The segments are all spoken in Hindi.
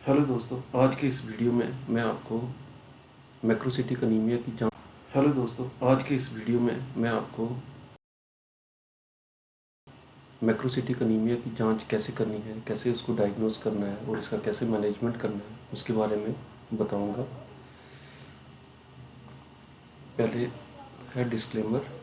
हेलो दोस्तों, आज के इस वीडियो में मैं आपको मैक्रोसिटिक अनीमिया की जांच हेलो दोस्तों आज के इस वीडियो में मैं आपको मैक्रोसिटिक अनीमिया की जांच कैसे करनी है, कैसे उसको डायग्नोज करना है और इसका कैसे मैनेजमेंट करना है उसके बारे में बताऊंगा। पहले है डिस्क्लेमर।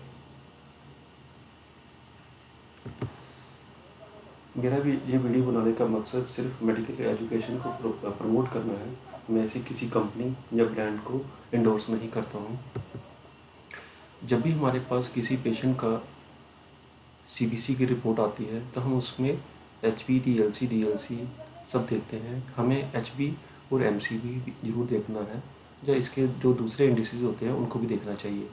मेरा भी ये वीडियो बनाने का मकसद सिर्फ मेडिकल एजुकेशन को प्रमोट करना है। मैं ऐसी किसी कंपनी या ब्रांड को इंडोर्स नहीं करता हूँ। जब भी हमारे पास किसी पेशेंट का सीबीसी की रिपोर्ट आती है तो हम उसमें एचबी, टीएलसी, डीएलसी सब देखते हैं। हमें एचबी और एमसीबी जरूर देखना है, या इसके जो दूसरे इंडिसेस होते हैं उनको भी देखना चाहिए।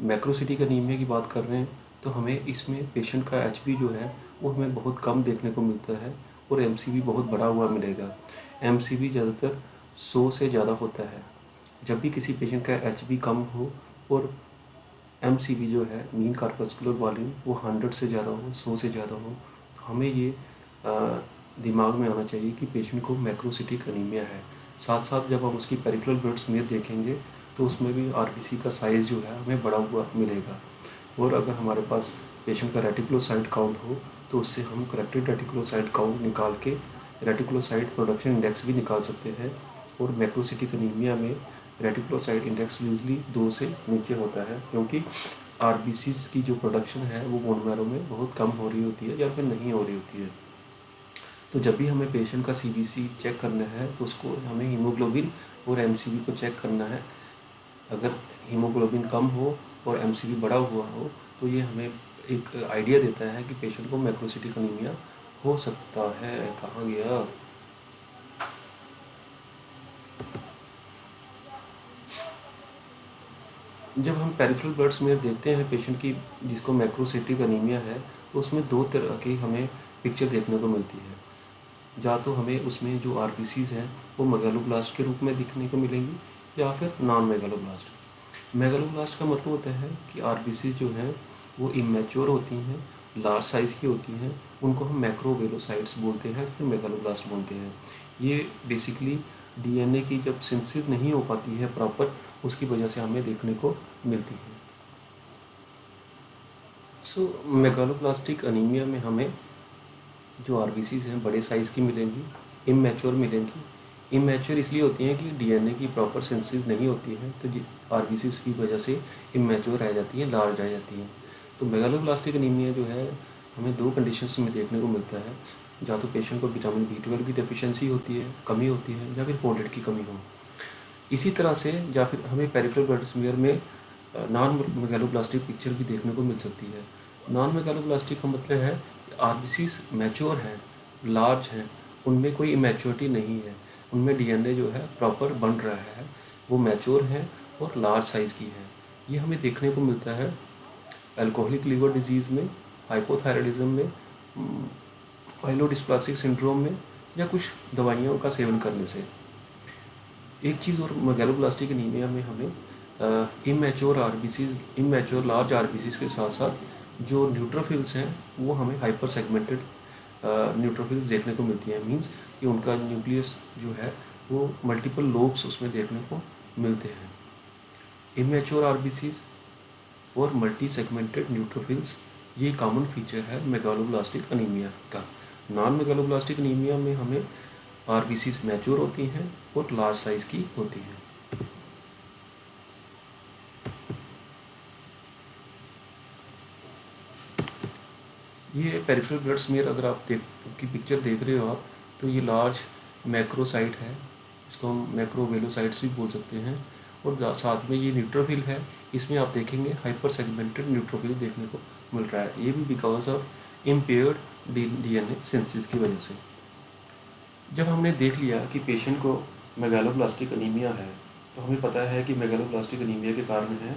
मैक्रोसिटिक अनीमिया की बात कर रहे हैं तो हमें इसमें पेशेंट का एचबी जो है वो हमें बहुत कम देखने को मिलता है और एमसीबी बहुत बड़ा हुआ मिलेगा। एमसीबी ज़्यादातर 100 से ज़्यादा होता है। जब भी किसी पेशेंट का एचबी कम हो और एमसीबी जो है मीन कार्पस्कुलर वॉल्यूम वो 100 से ज़्यादा हो, 100 से ज़्यादा हो, तो हमें ये दिमाग में आना चाहिए कि पेशेंट को मैक्रोसिटिक अनीमिया है। साथ साथ जब हम उसकी पेरिफेरल ब्लड स्मीयर देखेंगे तो उसमें भी आरबीसी का साइज़ जो है हमें बड़ा हुआ मिलेगा। और अगर हमारे पास पेशेंट का रेटिकुलोसाइट काउंट हो तो उससे हम करेक्टेड रेटिकुलोसाइट काउंट निकाल के रेटिकुलोसाइट प्रोडक्शन इंडेक्स भी निकाल सकते हैं। और मैक्रोसिटिक अनीमिया में रेटिकुलोसाइट इंडेक्स यूजली 2 से नीचे होता है, क्योंकि आरबीसीज की जो प्रोडक्शन है वो बोन मैरो में बहुत कम हो रही होती है या फिर नहीं हो रही होती है। तो जब भी हमें पेशेंट का सीबीसी चेक करना है तो उसको हमें हीमोग्लोबिन और एमसीबी को चेक करना है। अगर हीमोग्लोबिन कम हो और एमसीबी बड़ा हुआ हो तो ये हमें एक आइडिया देता है कि पेशेंट को मैक्रोसिटिक अनीमिया हो सकता है। कहाँ गया? जब हम पेरिफेरल ब्लड स्मीयर देखते हैं पेशेंट की जिसको मैक्रोसिटिक अनीमिया है तो उसमें 2 तरह की हमें पिक्चर देखने को मिलती है। या तो हमें उसमें जो आरबीसीज हैं वो मेगालोब्लास्ट के रूप में दिखने को मिलेंगी या फिर नॉन मेगालोब्लास्ट। मेगालोब्लास्ट का मतलब होता है कि आरबीसीज जो हैं वो इमेच्योर होती हैं, लार्ज साइज़ की होती हैं, उनको हम मैक्रोवेलोसाइट्स बोलते हैं, फिर मेगालोब्लास्ट बोलते हैं। ये बेसिकली डीएनए की जब सिंथेसिस नहीं हो पाती है प्रॉपर, उसकी वजह से हमें देखने को मिलती है। मेगालोब्लास्टिक अनीमिया में हमें जो आरबीसीज हैं बड़े साइज़ की मिलेंगी, इमेच्योर मिलेंगी। इमेच्योर इसलिए होती हैं कि डीएनए की प्रॉपर सिंथेसिस नहीं होती है, तो आरबीसीज की वजह से इमेच्योर रह जाती हैं, लार्ज रह जाती हैं। तो मेगालोब्लास्टिक अनीमिया जो है हमें 2 कंडीशंस में देखने को मिलता है। या तो पेशेंट को विटामिन बी 12 की डेफिशिएंसी होती है, कमी होती है, या फिर फोलेट की कमी हो। इसी तरह से या फिर हमें पेरिफेरल ब्लड स्मीयर में नॉन मेगालोब्लास्टिक पिक्चर भी देखने को मिल सकती है। नॉन मेगालोब्लास्टिक का मतलब है आरबीसीज मैच्योर हैं, लार्ज हैं, उनमें कोई इमेच्योरिटी नहीं है, उनमें डीएनए जो है प्रॉपर बन रहा है, वो मैच्योर हैं और लार्ज साइज़ की है। ये हमें देखने को मिलता है अल्कोहलिक लिवर डिजीज़ में, हाइपोथायराइडिज्म में, माइलोडिस्प्लासिक सिंड्रोम में, या कुछ दवाइयों का सेवन करने से। एक चीज़ और मेगालोब्लास्टिक एनीमिया में हमें immature RBCs, immature large RBCs के साथ साथ जो न्यूट्रोफिल्स हैं वो हमें हाइपर सेगमेंटेड न्यूट्रोफिल्स देखने को मिलती हैं। मींस कि उनका न्यूक्लियस जो है वो मल्टीपल लोब्स उसमें देखने को मिलते हैं। इमेच्योर आरबीसीज और मल्टी सेगमेंटेड न्यूट्रोफिल्स ये कॉमन फीचर है मेगालोब्लास्टिक अनीमिया का। नॉन मेगालोब्लास्टिक अनीमिया में हमें आरबीसीज मैच्योर होती हैं और लार्ज साइज की होती हैं। ये पेरिफेरल ब्लड स्मीयर अगर आप की पिक्चर देख रहे हो आप, तो ये लार्ज मैक्रोसाइट है, इसको हम मैक्रोवेलोसाइट्स भी बोल सकते हैं। और साथ में ये न्यूट्रोफिल है, इसमें आप देखेंगे हाइपर सेगमेंटेड न्यूट्रोफिल देखने को मिल रहा है। ये भी because of impaired DNA synthesis की वजह से। जब हमने देख लिया कि पेशेंट को मेगालोब्लास्टिक अनीमिया है तो हमें पता है कि मेगालोब्लास्टिक अनीमिया के कारण है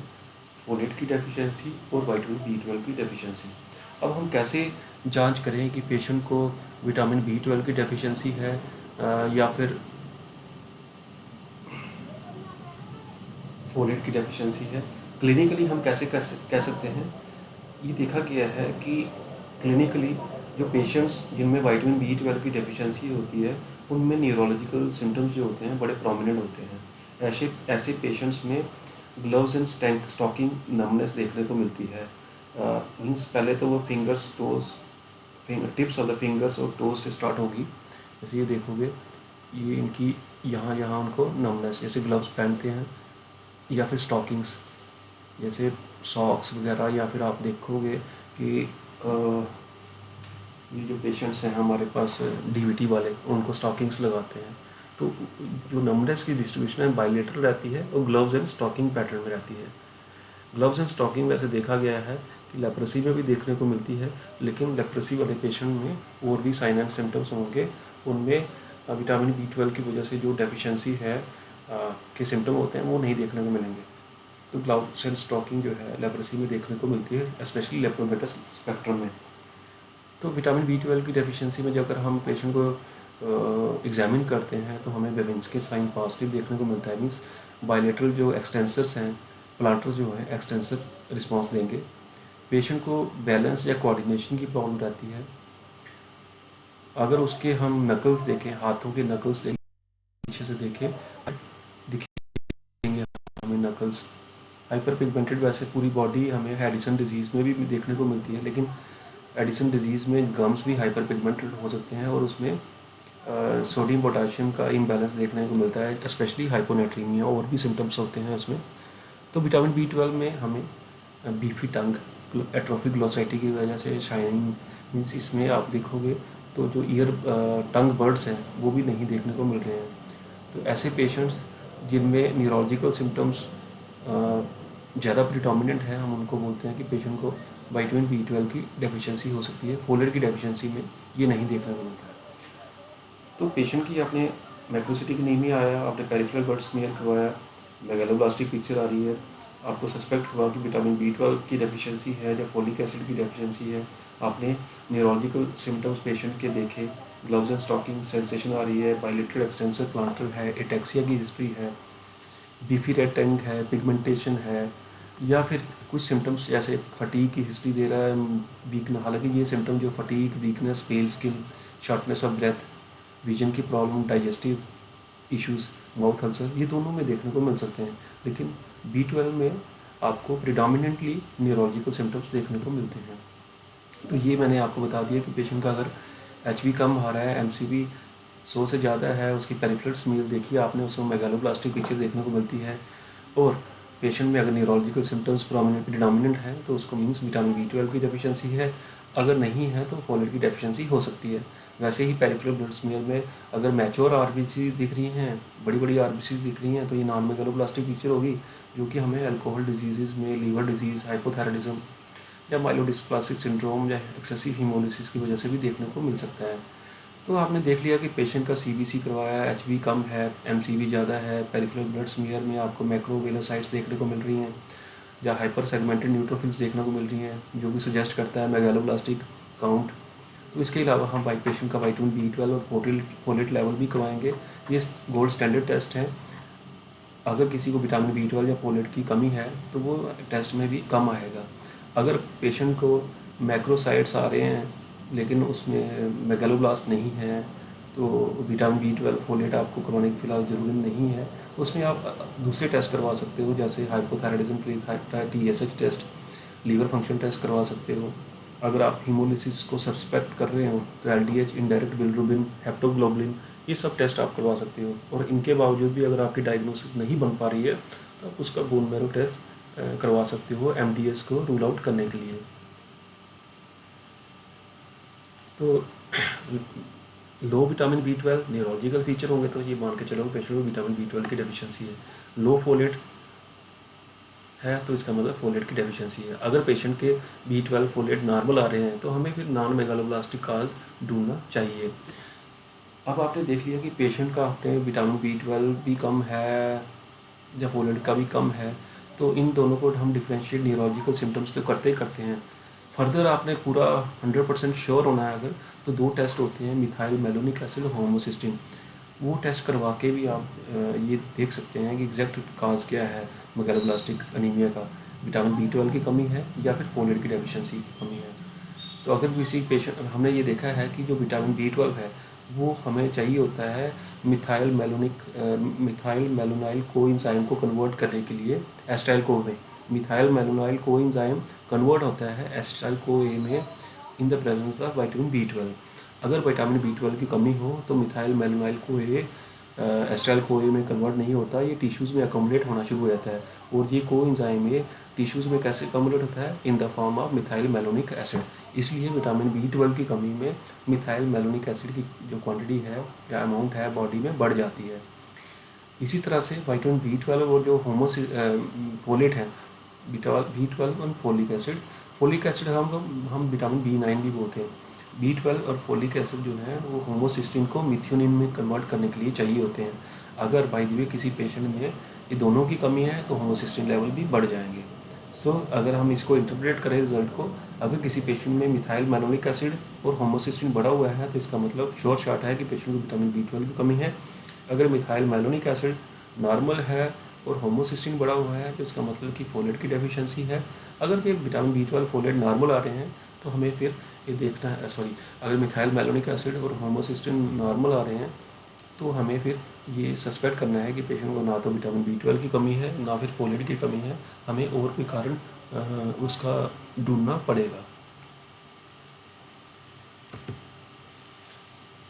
फोलेट की डेफिशिएंसी और विटामिन बी 12 की डेफिशिएंसी। अब हम कैसे जांच करें कि पेशेंट को विटामिन बी 12 की डेफिशिएंसी है या फिर फोलेट की डेफिशिएंसी है। क्लिनिकली हम कैसे कह सकते हैं? ये देखा गया है कि क्लिनिकली जो पेशेंट्स जिनमें विटामिन बी 12 की डेफिशिएंसी होती है उनमें न्यूरोलॉजिकल सिम्टम्स जो होते हैं बड़े प्रोमिनेंट होते हैं। ऐसे ऐसे पेशेंट्स में ग्लव्स एंड स्टॉकिंग नमनेस देखने को मिलती है। मीन्स पहले तो वो fingers toes tips of the fingers और टोज से स्टार्ट होगी। जैसे ये देखोगे, ये इनकी यहाँ यहाँ उनको नमनेस, जैसे ग्लव्स पहनते हैं या फिर स्टॉकिंग्स जैसे सॉक्स वगैरह, या फिर आप देखोगे कि ये जो पेशेंट्स हैं हमारे पास डीवीटी वाले, उनको स्टॉकिंग्स लगाते हैं। तो जो नमनेस की डिस्ट्रीब्यूशन है बायलेटरल रहती है और ग्लव्स एंड स्टॉकिंग पैटर्न में रहती है। ग्लव्स एंड स्टॉकिंग वैसे देखा गया है कि लेप्रोसी में भी देखने को मिलती है, लेकिन लेप्रोसी वाले पेशेंट में और भी साइन एंड सिम्टम्स होंगे। उनमें विटामिन B12 की वजह से जो डेफिशिएंसी है के सिम्टम होते हैं वो नहीं देखने को मिलेंगे। तो ग्लव्स एंड स्टॉकिंग जो है लेप्रोसी में देखने को मिलती है, स्पेशली लेप्रोमेटस स्पेक्ट्रम में। तो विटामिन B12 की डेफिशिएंसी में जब अगर हम पेशेंट को एग्जामिन करते हैं तो हमें बेविंस्की साइन पॉजिटिव देखने को मिलता है। मीन्स बायलेटरल जो एक्सटेंसर्स हैं, प्लांटर जो है एक्सटेंसर रिस्पॉन्स देंगे। पेशेंट को बैलेंस या कोऑर्डिनेशन की प्रॉब्लम रहती है। अगर उसके हम नकल्स देखें, हाथों के नकल्स पीछे से देखें, दिखेंगे हमें नकल्स हाइपर पिगमेंटेड। वैसे पूरी बॉडी हमें एडिसन डिजीज़ में भी देखने को मिलती है, लेकिन एडिसन डिजीज़ में गम्स भी हाइपर पिगमेंटेड हो सकते हैं और उसमें सोडियम पोटाशियम का इम्बैलेंस देखने को मिलता है, स्पेशली हाइपोनेट्रीमिया, और भी सिम्टम्स होते हैं उसमें। तो विटामिन B12 में हमें बीफी टंग, एट्रोफिक ग्लोसाइटी की वजह से शाइनिंग, मीन्स इसमें आप देखोगे तो जो ईयर टंग बर्ड्स हैं वो भी नहीं देखने को मिल रहे हैं। तो ऐसे पेशेंट्स जिनमें न्यूरोलॉजिकल सिम्टम्स ज़्यादा प्रिडोमिनेंट है, हम उनको बोलते हैं कि पेशेंट को विटामिन B12 की डेफिशिएंसी हो सकती है। फोलेट की डेफिशिएंसी में ये नहीं देखने को मिलता है। तो पेशेंट की आपने मैक्रोसिटिक एनीमिया आया, आपने पेरिफेरल ब्लड स्मीयर करवाया, मेगालोब्लास्टिक पिक्चर आ रही है, आपको सस्पेक्ट हुआ कि विटामिन B12 की डेफिशिएंसी है या फोलिक एसिड की डेफिशिएंसी है। आपने न्यूरोलॉजिकल सिम्टम्स पेशेंट के देखे, ग्लव्स एंड स्टॉकिंग सेंसेशन आ रही है, बायलेटरल एक्सटेंसर प्लांटर है, एटेक्सिया की हिस्ट्री है, बीफी रेड टंग है, पिगमेंटेशन है, या फिर कुछ सिम्टम्स जैसे फटीग की हिस्ट्री दे रहा है, वीकनेस। हालांकि ये सिम्टम जो fatigue, weakness, pale skin, shortness of breath, vision की problem, digestive issues, mouth ulcer, ये दोनों में देखने को मिल सकते हैं। लेकिन B12 में आपको प्रिडोमिनेंटली न्यूरोलॉजिकल सिम्टम्स देखने को मिलते हैं। तो ये मैंने आपको बता दिया कि पेशेंट का अगर HB कम आ रहा है, MCV 100 से ज़्यादा है, उसकी पेरिफेरल स्मीयर देखिए आपने, उसमें मेगालोब्लास्टिक पिक्चर देखने को मिलती है, और पेशेंट में अगर न्यूरोलॉजिकल सिम्टम्स प्रिडोमिनेंट हैं तो उसको मीन्स विटामिन B12 की डेफिशिएंसी है। अगर नहीं है तो फोलेट की डेफिशिएंसी हो सकती है। वैसे ही पेरिफेरल ब्लड स्मीयर में अगर मैच्योर RBC दिख रही हैं, बड़ी बड़ी RBC दिख रही हैं, तो ये नॉन मेगालोब्लास्टिक पिक्चर होगी, जो कि हमें अल्कोहल डिजीज़ में लीवर डिजीज़, हाइपोथायराइडिज्म या माइलोडिस्प्लासिक सिंड्रोम या एक्सेसिव हीमोलिसिस की वजह से भी देखने को मिल सकता है। तो आपने देख लिया कि पेशेंट का CBC करवाया, HB कम है, MCV ज़्यादा है, पेरिफेरल ब्लड स्मीयर में आपको मैक्रोवेलोसाइट्स देखने को मिल रही हैं या हाइपर सेगमेंटेड न्यूट्रोफिल्स देखने को मिल रही हैं, जो भी सजेस्ट करता है मेगालोब्लास्टिक काउंट। तो इसके अलावा हम पेशेंट का विटामिन B12 और फोलेट लेवल भी करवाएंगे। ये गोल्ड स्टैंडर्ड टेस्ट हैं। अगर किसी को विटामिन B12 या फोलेट की कमी है तो वो टेस्ट में भी कम आएगा। अगर पेशेंट को मैक्रोसाइट्स आ रहे हैं लेकिन उसमें मेगालोब्लास्ट नहीं है, तो विटामिन B12 फोलेट आपको करवाने की फ़िलहाल ज़रूरी नहीं है। उसमें आप दूसरे टेस्ट करवा सकते हो, जैसे हाइपोथायराइडिज्म के लिए TSH test, liver function test करवा सकते हो। अगर आप हीमोलिसिस को सस्पेक्ट कर रहे हो तो LDH, इनडायरेक्ट बिलिरुबिन, हेप्टोग्लोबुलिन, ये सब टेस्ट आप करवा सकते हो। और इनके बावजूद भी अगर आपकी डायग्नोसिस नहीं बन पा रही है तो आप उसका बोन मैरो टेस्ट करवा सकते हो MDS को रूल आउट करने के लिए। तो लो विटामिन B12 न्यूरोलॉजिकल फीचर होंगे तो ये मान के चलो पेशेंट को विटामिन B12 की डेफिशिएंसी है। लो फोलेट है तो इसका मतलब फोलेट की डेफिशिएंसी है। अगर पेशेंट के B12 फोलेट नॉर्मल आ रहे हैं तो हमें फिर नॉन मेगालोब्लास्टिक काज ढूंढना चाहिए। अब आपने देख लिया कि पेशेंट का आपने विटामिन B12 भी कम है या फोलेट का भी कम है, तो इन दोनों को हम डिफरेंशिएट न्यूरोलॉजिकल सिम्टम्स तो करते ही करते हैं। फर्दर आपने पूरा 100% श्योर होना है अगर, तो 2 टेस्ट होते हैं, मिथाइल मेलोनिक एसिड और होमोसिस्टिन। वो टेस्ट करवा के भी आप ये देख सकते हैं कि एग्जैक्ट काज क्या है मेगालोब्लास्टिक एनीमिया का, विटामिन B12 की कमी है या फिर फोलेट की डेफिशिएंसी की कमी है। तो अगर किसी पेशेंट, हमने ये देखा है कि जो विटामिन B12 है वो हमें चाहिए होता है मिथाइल मेलोनाइल कोएंजाइम को कन्वर्ट करने के लिए एसिटाइल को में। मिथाइल मेलोनाइल कोएंजाइम कन्वर्ट होता है एसिटाइल को में in the presence of vitamin B12। अगर विटामिन B12 की कमी हो तो मिथाइल मेलोनाइल को एसिटाइल को में कन्वर्ट नहीं होता, ये टिश्यूज़ में अकोमोडेट होना शुरू हो जाता है। और ये कोएंजाइम ये टिश्यूज़ में कैसे अकोमोडेट होता है? In the form of methyl malonic acid. इसलिए विटामिन B12 की कमी में मिथाइल मेलोनिक एसिड की जो क्वांटिटी है या अमाउंट है बॉडी में बढ़ जाती है। इसी तरह से विटामिन B12 और जो फोलेट है, B12 और फोलिक एसिड हम विटामिन B9 भी बोलते हैं। B12 और फोलिक एसिड जो है वो होमोसिस्टीन को मिथ्योनिन में कन्वर्ट करने के लिए चाहिए होते हैं। अगर बाय द वे किसी पेशेंट में ये दोनों की कमी है तो होमोसिस्टीन लेवल भी बढ़ जाएंगे। अगर हम इसको इंटरप्रेट करें रिजल्ट को, अगर किसी पेशेंट में मिथाइल मेलोनिक एसिड और होमोसिस्टीन बढ़ा हुआ है तो इसका मतलब श्योर शॉट है कि पेशेंट को विटामिन B12 की कमी है। अगर मिथाइल मेलोनिक एसिड नॉर्मल है और होमोसिस्टीन बढ़ा हुआ है तो इसका मतलब कि फोलेट की डेफिशिएंसी है। अगर फिर विटामिन B12 फोलेट नॉर्मल आ रहे हैं तो हमें फिर ये देखना है अगर मिथाइल मेलोनिक एसिड और होमोसिस्टीन नॉर्मल आ रहे हैं तो हमें फिर ये सस्पेक्ट करना है कि पेशेंट को ना तो विटामिन B12 की कमी है ना फिर फोलेट की कमी है, हमें और कोई कारण उसका ढूंढना पड़ेगा।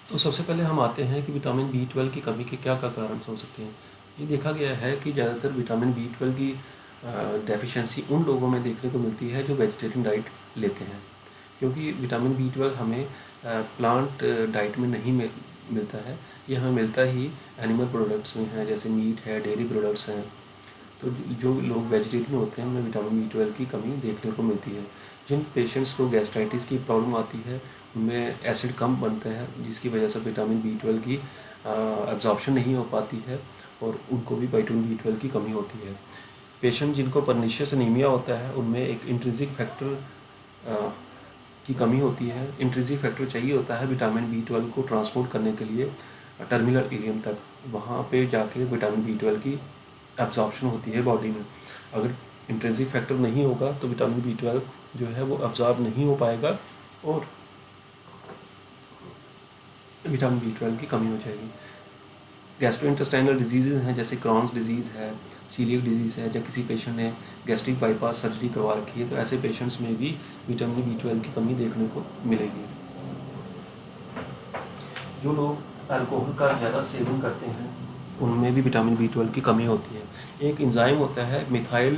तो सबसे पहले हम आते हैं कि विटामिन B12 की कमी के क्या क्या कारण हो सकते हैं। ये देखा गया है कि ज़्यादातर विटामिन B12 की डेफिशिएंसी उन लोगों में देखने को मिलती है जो वेजिटेरियन डाइट लेते हैं, क्योंकि विटामिन B12 हमें प्लांट डाइट में नहीं मिलता है, ये हमें मिलता ही एनिमल प्रोडक्ट्स में है, जैसे मीट है, डेयरी प्रोडक्ट्स हैं। तो जो लोग वेजिटेरियन होते हैं उनमें विटामिन B12 की कमी देखने को मिलती है। जिन पेशेंट्स को गैस्ट्राइटिस की प्रॉब्लम आती है उनमें एसिड कम बनता है, जिसकी वजह से विटामिन B12 की एब्जॉर्प्शन नहीं हो पाती है और उनको भी विटामिन B12 की कमी होती है। पेशेंट जिनको परनीशियस एनीमिया होता है उनमें एक इंट्रिंसिक फैक्टर की कमी होती है। इंट्रिंसिक फैक्टर चाहिए होता है विटामिन B12 को ट्रांसपोर्ट करने के लिए टर्मिनल इलियम तक, वहाँ पे जाके विटामिन B12 की एब्जॉर्प्शन होती है बॉडी में। अगर इंट्रिंसिक फैक्टर नहीं होगा तो विटामिन B12 जो है वो एब्जॉर्ब नहीं हो पाएगा और विटामिन B12 की कमी हो जाएगी। गैस्ट्रोइंटेस्टाइनल डिजीज़ हैं जैसे क्रॉन्स डिजीज़ है, सीलियक डिजीज़ है, या किसी पेशेंट ने गैस्ट्रिक बाईपास सर्जरी करवा रखी है तो ऐसे पेशेंट्स में भी विटामिन B12 की कमी देखने को मिलेगी। जो लोग अल्कोहल का ज़्यादा सेवन करते हैं उनमें भी विटामिन B12 की कमी होती है। एक एंजाइम होता है मिथाइल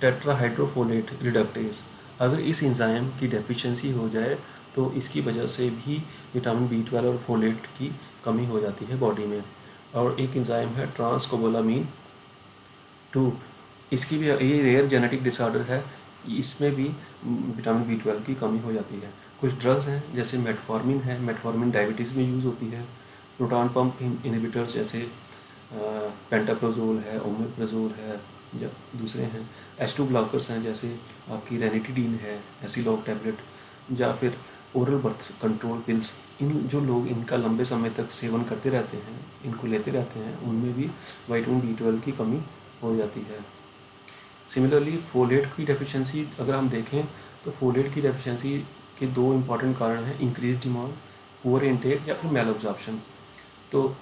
टेट्राहाइड्रोफोलेट रिडक्टेज, अगर इस एंजाइम की डेफिशिएंसी हो जाए तो इसकी वजह से भी विटामिन B12 और फोलेट की कमी हो जाती है बॉडी में। और एक एंजाइम है ट्रांसकोबालामीन 2, इसकी भी ये रेयर जेनेटिक डिसऑर्डर है, इसमें भी विटामिन B12 की कमी हो जाती है। कुछ ड्रग्स हैं जैसे मेटफॉर्मिन है, मेटफॉर्मिन डायबिटीज़ में यूज़ होती है। प्रोटॉन पंप इनहिबिटर्स जैसे पेंटाप्रोजोल है, ओमेप्राजोल है, या दूसरे हैं H2 ब्लॉकर्स हैं जैसे आपकी रेनिटिडीन है, एसिलॉक टैबलेट, या फिर ओरल बर्थ कंट्रोल पिल्स। इन जो लोग इनका लंबे समय तक सेवन करते रहते हैं, इनको लेते रहते हैं, उनमें भी विटामिन B12 की कमी हो जाती है। सिमिलरली फोलेट की डेफिशिएंसी अगर हम देखें तो फोलेट की डेफिशिएंसी के दो इम्पॉर्टेंट कारण हैं, इंक्रीज डिमांड, पुअर इनटेक, या फिर मेल एब्जॉर्प्शन। तो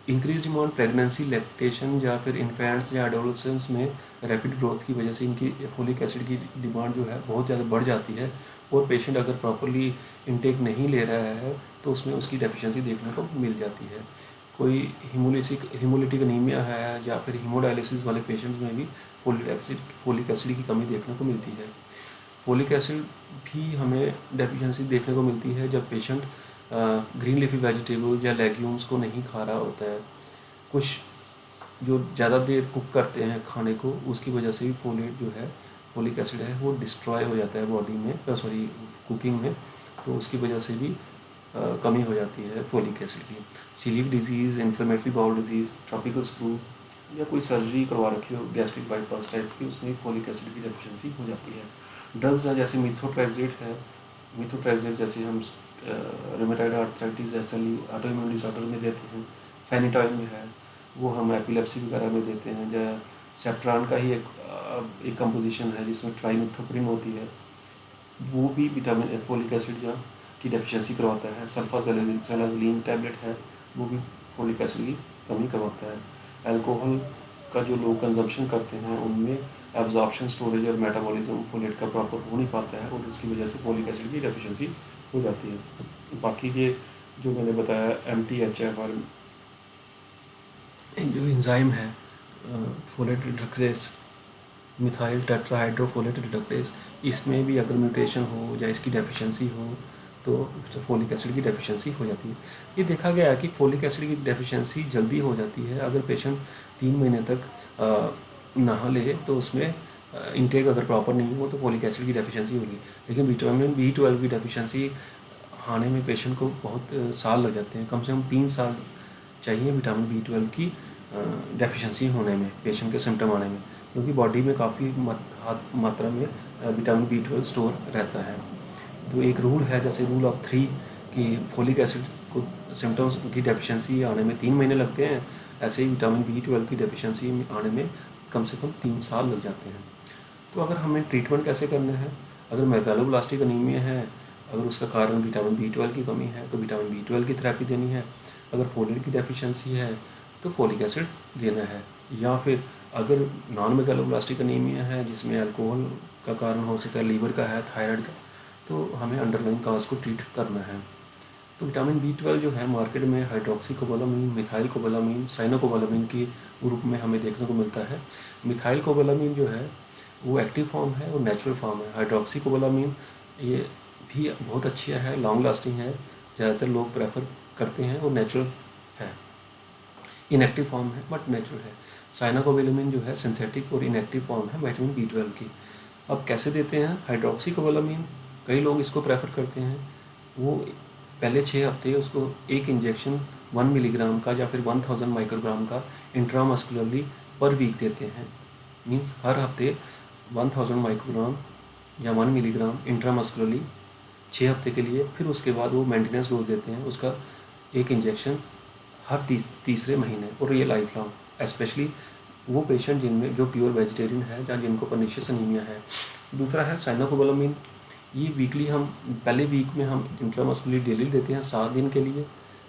इंक्रीज डिमांड प्रेगनेंसी, लैक्टेशन, या फिर इन्फेंट्स या एडोलसेंस में रैपिड ग्रोथ की वजह से इनकी फोलिक एसिड की डिमांड जो है बहुत ज़्यादा बढ़ जाती है, और पेशेंट अगर प्रॉपरली इनटेक नहीं ले रहा है तो उसमें उसकी डेफिशिएंसी देखने को मिल जाती है। कोई हीमोलिटिक अनीमिया है या फिर हीमोडायलिसिस वाले पेशेंट्स में भी फोलिक एसिड की कमी देखने को मिलती है। फोलिक एसिड भी हमें डेफिशिएंसी देखने को मिलती है जब पेशेंट ग्रीन लीफी वेजिटेबल या लेग्यूम्स को नहीं खा रहा होता है। कुछ जो ज़्यादा देर कुक करते हैं खाने को, उसकी वजह से भी फोलिक एसिड है वो डिस्ट्रॉय हो जाता है बॉडी में, कुकिंग में, तो उसकी वजह से भी कमी हो जाती है फोलिक एसिड की। Coeliac disease, inflammatory bowel disease, tropical screw, या कोई सर्जरी करवा रखी हो गैस्ट्रिक बाईपास टाइप की, उसमें फोलिक एसिड की डेफिशिएंसी हो जाती है। ड्रग्स हैं जैसे मिथोट्रेक्सेट है, मिथोट्रेक्सेट जैसे हम rheumatoid arthritis, SLE, autoimmune disorder में देते हैं। फेनिटॉइल में है वो हम एपिलेप्सी वगैरह में देते हैं। या सेप्ट्रान का ही एक कंपोजिशन है जिसमें ट्राइमिथोप्रिन होती है, वो भी विटामिन फोलिक एसिड या की डेफिशिएंसी करवाता है। सल्फाज़ोलिन टैबलेट है, वो भी फोलिक एसिड की कमी करवाता है। अल्कोहल का जो लोग कंजम्पशन करते हैं उनमें एब्जॉर्प्शन, स्टोरेज और मेटाबॉलिज्म फोलेट का प्रॉपर हो नहीं पाता है और उसकी वजह से फोलिक एसिड की डेफिशिएंसी हो जाती है। बाकी ये जो मैंने बताया MTHF और जो एंजाइम है folate reductase, methyl tetrahydrofolate reductase, इसमें भी अगर म्यूटेशन हो या इसकी डेफिशिएंसी हो तो फोलिक एसिड की डेफिशिएंसी हो जाती है। ये देखा गया है कि फोलिक एसिड की डेफिशिएंसी जल्दी हो जाती है अगर पेशेंट 3 महीने तक नहा ले, तो उसमें इनटेक अगर प्रॉपर नहीं हो तो फोलिक एसिड की डेफिशिएंसी होगी। लेकिन विटामिन B12 की डेफिशिएंसी आने में पेशेंट को बहुत साल लग जाते हैं, कम से कम 3 साल चाहिए विटामिन B12 की डेफिशिएंसी होने में, पेशेंट के सिम्टम आने में, क्योंकि बॉडी में काफ़ी मात्रा में विटामिन B12 स्टोर रहता है। तो एक रूल है, जैसे रूल ऑफ 3 कि फोलिक एसिड को सिम्टम्स की डेफिशिएंसी आने में 3 महीने लगते हैं, ऐसे ही विटामिन B12 की डेफिशिएंसी आने में कम से कम 3 साल लग जाते हैं। तो अगर हमें ट्रीटमेंट कैसे करना है, अगर मेगालोब्लास्टिक एनीमिया है, अगर उसका कारण विटामिन B12 की कमी है तो विटामिन B12 की थेरेपी देनी है। अगर फोलेट की डेफिशिएंसी है तो फोलिक एसिड देना है। या फिर अगर नॉन मेगालोब्लास्टिक एनीमिया है जिसमें अल्कोहल का कारण हो सकता है, लीवर का है, थायराइड का, तो हमें अंडरलाइन काज को ट्रीट करना है। तो विटामिन B12 जो है मार्केट में हाइड्रोक्सीकोबालामीन, मिथाइल कोबालामीन, साइनोकोबालामीन के रूप में हमें देखने को मिलता है। मिथाइल कोबालामीन जो है वो एक्टिव फॉर्म है और नेचुरल फॉर्म है। हाइड्रोक्सीकोबालामीन ये भी बहुत अच्छी है, लॉन्ग लास्टिंग है, ज़्यादातर लोग प्रेफर करते हैं और नेचुरल है, इनएक्टिव फॉर्म है बट नेचुरल है। साइनोकोबालामीन जो है सिंथेटिक और इनएक्टिव फॉर्म है विटामिन B12 की। अब कैसे देते हैं हाइड्रोक्सीकोबालामीन, कई लोग इसको प्रेफर करते हैं, वो पहले 6 हफ्ते उसको एक इंजेक्शन 1 मिलीग्राम का या फिर 1000 माइक्रोग्राम का इंट्रामस्कुलरली पर वीक देते हैं। मीन्स हर हफ्ते 1000 माइक्रोग्राम या 1 मिलीग्राम इंट्रामस्कुलरली 6 हफ्ते के लिए, फिर उसके बाद वो मेंटेनेंस डोज देते हैं उसका एक इंजेक्शन हर तीसरे महीने, और ये लाइफ लॉन्ग। स्पेशली वो पेशेंट जिनमें जो प्योर वेजिटेरियन है या जिनको पर्निशियस एनीमिया है। दूसरा है साइनोकोबालामीन, ये वीकली हम पहले वीक में हम इंट्रामस्कुलरली डेली देते हैं 7 दिन के लिए,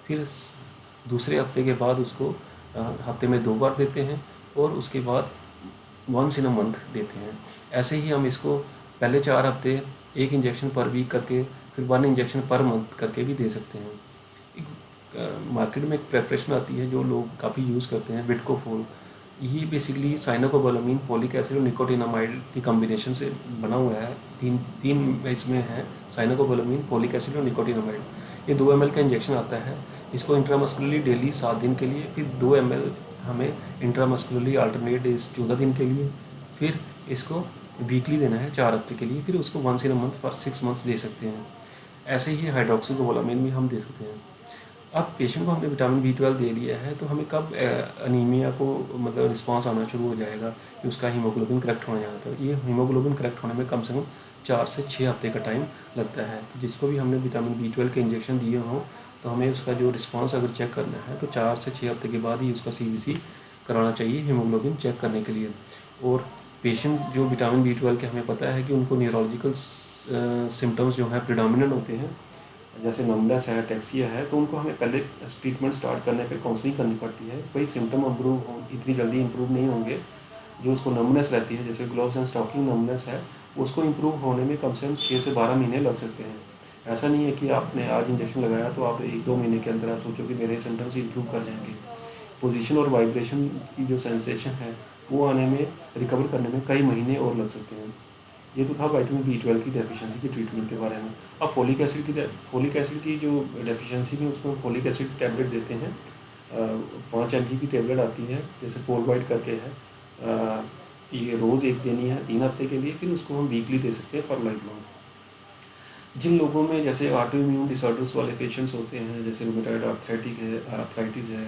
फिर दूसरे हफ्ते के बाद उसको हफ्ते में 2 बार देते हैं और उसके बाद वंस इन अ मंथ देते हैं। ऐसे ही हम इसको पहले 4 हफ्ते एक इंजेक्शन पर वीक करके फिर 1 इंजेक्शन पर मंथ करके भी दे सकते हैं। मार्केट में एक प्रेपरेशन आती है जो लोग काफ़ी यूज़ करते हैं, विडकोफोल। ये बेसिकली साइनोकोबालामीन, फोलिक एसिड और निकोटिनामाइड की कॉम्बिनेशन से बना हुआ है। तीन इसमें है, साइनोकोबालामीन, फोलिक एसिड और निकोटिनामाइड। ये 2 ml का इंजेक्शन आता है। इसको इंट्रामस्कुलरली डेली 7 दिन के लिए, फिर 2 ml हमें इंट्रामस्कुलरली अल्टरनेट डेज 14 दिन के लिए, फिर इसको वीकली देना है 4 हफ्ते के लिए, फिर उसको once in a month for 6 months दे सकते हैं। ऐसे ही हाइड्रोक्सीकोबालामीन भी हम दे सकते हैं। अब पेशेंट को हमने विटामिन B12 दे दिया है, तो हमें कब अनीमिया को मतलब रिस्पांस आना शुरू हो जाएगा कि उसका हीमोग्लोबिन करेक्ट होने जाता है। ये हीमोग्लोबिन करेक्ट होने में कम से कम 4 से 6 हफ्ते का टाइम लगता है। तो जिसको भी हमने विटामिन B12 के इंजेक्शन दिए हों तो हमें उसका जो रिस्पांस अगर चेक करना है तो 4 से 6 हफ्ते के बाद ही उसका CBC कराना चाहिए हीमोग्लोबिन चेक करने के लिए। और पेशेंट जो विटामिन B12 के हमें पता है कि उनको न्यूरोलॉजिकल सिम्टम्स जो हैं प्रिडोमिनेंट होते हैं, जैसे नमनेस है, टैक्सिया है, तो उनको हमें पहले ट्रीटमेंट स्टार्ट करने पे काउंसलिंग करनी पड़ती है। कोई सिम्टम इम्प्रूव हो इतनी जल्दी इम्प्रूव नहीं होंगे। जो उसको नमनेस रहती है, जैसे ग्लोव्स एंड स्टॉकिंग नमनेस है, उसको इम्प्रूव होने में कम से कम 6 से 12 महीने लग सकते हैं। ऐसा नहीं है कि आपने आज इंजेक्शन लगाया तो आप 1-2 महीने के अंदर आप सोचो कि मेरे सिम्टम्स इम्प्रूव कर जाएंगे। पोजीशन और वाइब्रेशन की जो सेंसेशन है वो आने में, रिकवर करने में कई महीने और लग सकते हैं। ये तो था विटामिन B12 की डेफिशिएंसी के ट्रीटमेंट के बारे में। अब फोलिक एसिड की जो डेफिशिएंसी में उसको फोलिक एसिड टैबलेट देते हैं। 5 mg की टैबलेट आती है, जैसे फोरवाइड करके है। ये रोज़ एक देनी है 3 हफ्ते के लिए, फिर उसको हम वीकली दे सकते हैं फॉर लाइफ लॉन्ग। जिन लोगों में जैसे ऑटो इम्यून डिसऑर्डर्स वाले पेशेंट्स होते हैं, जैसे रूमेटॉइड आर्थराइटिस है,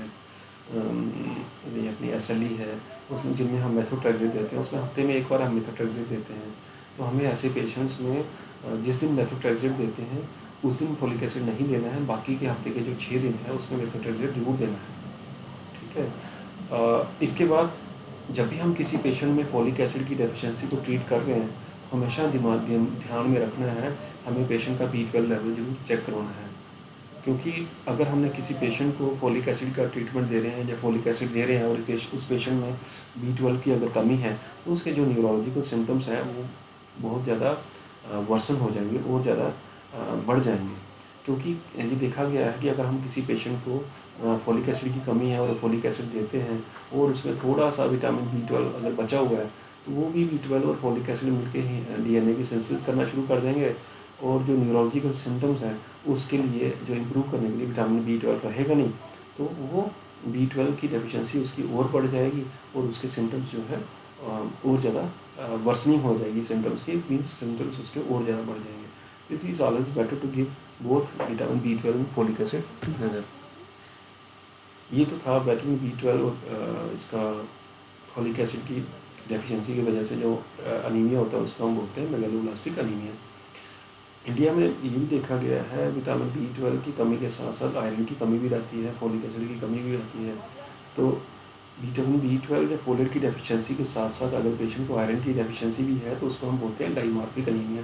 ये अपनी SLE है, उसमें जिनमें हम मेथोट्रेक्सेट देते हैं, उसमें हफ्ते में 1 बार हम मेथोट्रेक्सेट देते हैं। तो हमें ऐसे पेशेंट्स में जिस दिन मेथोट्रेक्सेट देते हैं उस दिन फोलिक एसिड नहीं देना है, बाकी के हफ्ते के जो 6 दिन है उसमें मेथोट्रेक्सेट जरूर देना है। ठीक है। इसके बाद जब भी हम किसी पेशेंट में फोलिक एसिड की डेफिशिएंसी को ट्रीट कर रहे हैं तो हमेशा ध्यान में रखना है, हमें पेशेंट का B12 लेवल जरूर चेक करवाना है। क्योंकि अगर हमने किसी पेशेंट को फोलिक एसिड का ट्रीटमेंट दे रहे हैं या फोलिक एसिड दे रहे हैं और उस पेशेंट में B12 की अगर कमी है, तो उसके जो न्यूरोलॉजिकल सिम्टम्स हैं वो बहुत ज़्यादा वर्सन हो जाएंगे और ज़्यादा बढ़ जाएंगे। क्योंकि ये देखा गया है कि अगर हम किसी पेशेंट को फोलिक एसिड की कमी है और फोलिक एसिड देते हैं और उसमें थोड़ा सा विटामिन B12 अगर बचा हुआ है, तो वो भी B12 और फोलिक एसिड मिलकर ही DNA की सिंथेसिस करना शुरू कर देंगे और जो न्यूरोलॉजिकल सिम्टम्स हैं उसके लिए जो इम्प्रूव करने के लिए विटामिन B12 रहेगा नहीं, तो वो B12 की डेफिशिएंसी उसकी और बढ़ जाएगी और उसके सिम्टम्स जो है और ज़्यादा वर्सनिंग हो जाएगी सिम्टम्स की, मीन्स सिम्टम्स उसके और ज़्यादा बढ़ जाएंगे। It is always better to give both vitamin B12 and folic acid together. ये तो था विटामिन B12 और इसका फोलिक एसिड की डेफिशिएंसी की वजह से जो अनीमिया होता है उसको हम बोलते हैं मेगालोब्लास्टिक अनीमिया। इंडिया में ये भी देखा गया है विटामिन B12 की कमी के साथ साथ आयरन की कमी भी रहती है, फोलिक एसिड की कमी भी रहती है। तो विटामिन B12 या फोलेट की डेफिशिएंसी के साथ साथ अगर पेशेंट को आयरन की डेफिशिएंसी भी है तो उसको हम बोलते हैं डायमॉर्फिक अनीमिया।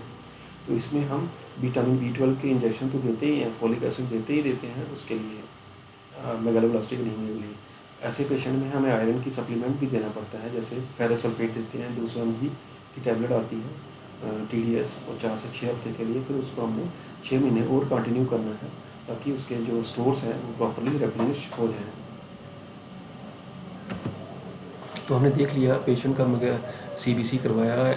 तो इसमें हम विटामिन B12 के इंजेक्शन तो देते ही हैं, फोलिक एसिड देते हैं उसके लिए मेगालोब्लास्टिक अनीमिया के लिए। ऐसे पेशेंट में हमें आयरन की सप्लीमेंट भी देना पड़ता है, जैसे फेरस सल्फेट देते हैं 200 mg की टैबलेट आती है TDS और 4 से 6 हफ्ते के लिए, फिर उसको हमने 6 महीने और कंटिन्यू करना है ताकि उसके जो स्टोर्स हैं वो प्रॉपर्ली रेप्लेनिश हो जाएं। तो हमने देख लिया पेशेंट का मगर CBC करवाया,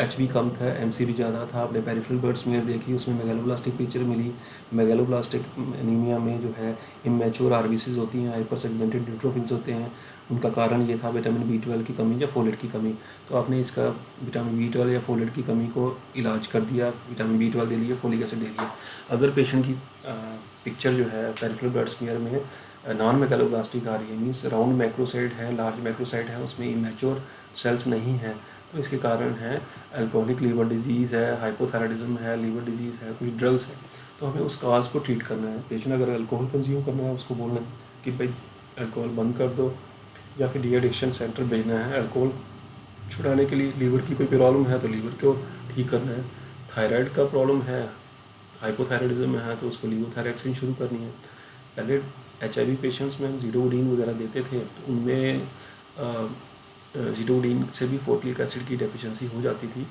HB कम था, MCV ज़्यादा था, आपने पेरिफेरल ब्लड स्मीयर देखी उसमें मेगालोब्लास्टिक पिक्चर मिली। मेगालोब्लास्टिक एनीमिया में जो है इमेच्योर RBCs होती हैं, हाइपर सेगमेंटेड न्यूट्रोफिल्स होते हैं, उनका कारण ये था विटामिन B12 की कमी या फोलेट की कमी। तो आपने इसका विटामिन B12 या फोलेट की कमी को इलाज कर दिया, विटामिन B12 दे लिया, फोलिक एसिड दे लिया। अगर पेशेंट की पिक्चर जो है पेरिफेरल ब्लड स्मीयर में नॉन मेगालोब्लास्टिक आ रही है, मीन्स राउंड मैक्रोसाइट है, लार्ज मैक्रोसाइट है, उसमें इमेच्योर सेल्स नहीं है, तो इसके कारण है अल्कोहलिक लीवर डिजीज़ है, हाइपोथायराइडिज्म है, लीवर डिजीज़ है, कुछ ड्रग्स है। तो हमें उस काज को ट्रीट करना है। पेशेंट अगर अल्कोहल कंज्यूम करना है उसको बोलना है कि भाई अल्कोहल बंद कर दो, या फिर डी एडिक्शन सेंटर भेजना है अल्कोहल छुड़ाने के लिए। लीवर की कोई प्रॉब्लम है तो लीवर को ठीक करना है। थायराइड का प्रॉब्लम है, हाइपोथायराइडिज्म है, तो उसको लीवोथायरैक्सिन शुरू करनी है। पहले HIV पेशेंट्स में हम ज़ीरोडीन वगैरह देते थे, तो उनमें ज़ीरोडीन से भी फोलिक एसिड की डेफिशिएंसी हो जाती थी,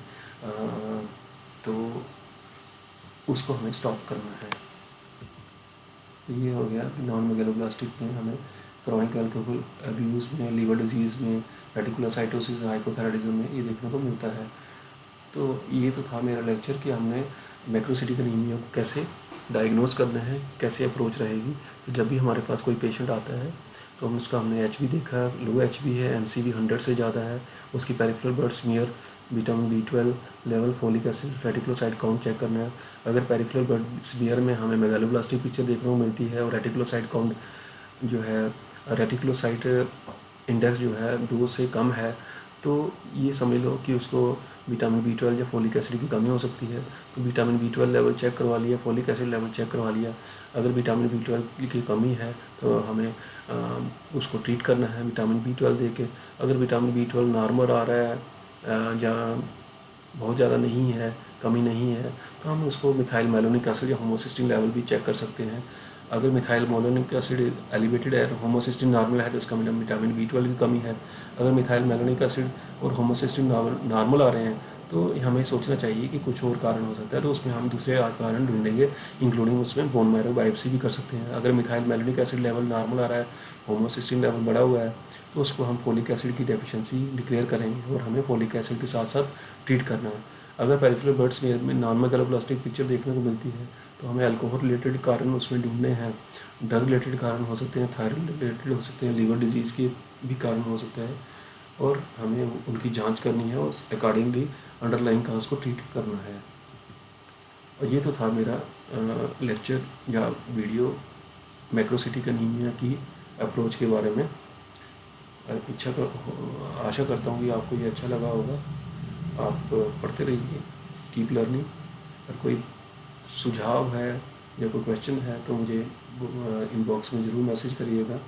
तो उसको हमें स्टॉप करना है। ये हो गया कि नॉन मेगालोब्लास्टिक में हमें क्रॉनिक अल्कोहल अब्यूज़ में, लीवर डिजीज़ में, रेटिकुलोसाइटोसिस, हाइपोथायराइडिज्म में ये देखने को मिलता है। तो ये तो था मेरा लेक्चर कि हमने मैक्रोसिटिक एनीमिया को कैसे डायग्नोज करना है, कैसे अप्रोच रहेगी। तो जब भी हमारे पास कोई पेशेंट आता है तो हमने HB देखा, लो HB है, MCV 100 से ज़्यादा है, उसकी peripheral blood smear, vitamin B12 level, folic acid, reticulocyte count check करना है। अगर पेरिफेरल ब्लड स्मीयर में हमें मेगालोब्लास्टिक पिक्चर देखने को मिलती है और रेटिकुलोसाइट काउंट जो है, रेटिकुलोसाइट इंडेक्स जो है 2 से कम है, तो ये समझ लो कि उसको विटामिन B12 या फोलिक एसिड की कमी हो सकती है। तो विटामिन B12 लेवल चेक करवा लिया, फोलिक एसिड लेवल चेक करवा लिया। अगर विटामिन B12 की कमी है तो हमें उसको ट्रीट करना है विटामिन B12 दे के। अगर विटामिन B12 नॉर्मल आ रहा है या बहुत ज़्यादा नहीं है, कमी नहीं है, तो हम उसको मिथाइल मैलोनिक एसिड या होमोसिस्टिन लेवल भी चेक कर सकते हैं। अगर मिथाइल मैलोनिक एसिड एलिवेटेड है, होमोसिस्टिन नॉर्मल है, तो इसका मतलब विटामिन B12 की कमी है। अगर मिथाइल मैलोनिक एसिड और होमोसिस्टिन नॉर्मल आ रहे हैं तो हमें सोचना चाहिए कि कुछ और कारण हो सकता है, तो उसमें हम दूसरे कारण ढूंढेंगे, इंक्लूडिंग उसमें बोन मैरो बायोप्सी भी कर सकते हैं। अगर methyl malonic acid level normal आ रहा है, होमोसिस्टिन लेवल बढ़ा हुआ है, तो उसको हम फोलिक एसिड की डेफिशिएंसी डिक्लेयर करेंगे और हमें फोलिक एसिड के साथ साथ ट्रीट करना है। अगर पेरिफेरल ब्लड स्मीयर में नॉन मेगालोब्लास्टिक पिक्चर देखने को मिलती है तो हमें अल्कोहल रिलेटेड कारण उसमें ढूंढने हैं, ड्रग रिलेटेड कारण हो सकते हैं, थायराइड रिलेटेड हो सकते हैं, लीवर डिजीज़ के भी कारण हो सकता है, और हमें उनकी जांच करनी है और उस अकॉर्डिंगली अंडरलाइंग काज को ट्रीट करना है। और ये तो था मेरा लेक्चर या वीडियो मैक्रोसिटिक एनीमिया की अप्रोच के बारे में। आशा करता हूँ कि आपको ये अच्छा लगा होगा। आप पढ़ते रहिए, कीप लर्निंग। अगर कोई सुझाव है या कोई क्वेश्चन है तो मुझे इनबॉक्स में ज़रूर मैसेज करिएगा।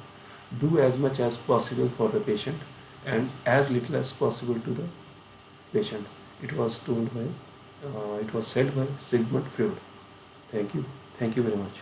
Do as much as possible for the patient and as little as possible to the patient. It was told by, it was said by Sigmund Freud. Thank you very much.